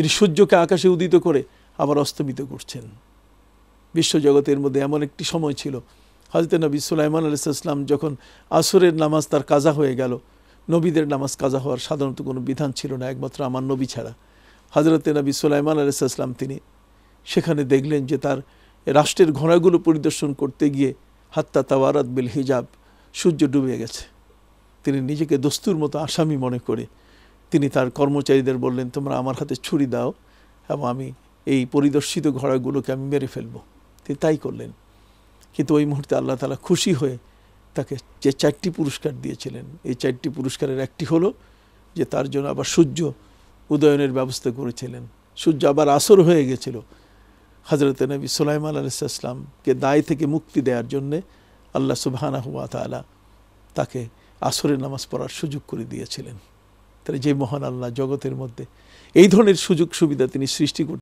তিনি সূর্যকে আকাশে উদিত করে আবার অস্তমিত করছেন। বিশ্বজগতের মধ্যে এমন একটি সময় ছিল, হযরত নবী সুলাইমান আলাইহিস সালাম যখন আসরের নামাজ তার কাজা হয়ে গেল, নবীদের নামাজ কাজা হওয়ার সাধারণত কোনো বিধান ছিল না, একমাত্র আমার নবী ছাড়া। হযরত নবী সুলাইমান আলাইহিস সালাম তিনি সেখানে দেখলেন যে তার রাষ্ট্রের ঘোড়াগুলো পরিদর্শন করতে গিয়ে হাত্তা তাওয়ারাত বিল হিজাব, সূর্য ডুবে গেছে। তিনি নিজেকে দস্তুর মতো আসামি মনে করে তিনি তার কর্মচারীদের বললেন, তোমরা আমার হাতে ছুরি দাও এবং আমি এই পরিদর্শিত ঘোড়াগুলোকে আমি মেরে ফেলবো। তিনি তাই করলেন। কিন্তু ওই মুহূর্তে আল্লাহ তাআলা খুশি হয়ে তাকে যে 4টি পুরস্কার দিয়েছিলেন, এই 4টি পুরস্কারের একটি হলো যে তার জন্য আবার সূর্য উদয়নের ব্যবস্থা করেছিলেন। সূর্য আবার আসর হয়ে গেছিল। হযরত নবী সুলাইমান আলাইহিস সালামকে দায় থেকে মুক্তি দেওয়ার জন্যে আল্লাহ সুবহানাহু ওয়া তাআলা তাকে আসরের নামাজ পড়ার সুযোগ করে দিয়েছিলেন। তাহলে যে মহান আল্লাহ জগতের মধ্যে এই ধরনের সুযোগ সুবিধা তিনি সৃষ্টি করতে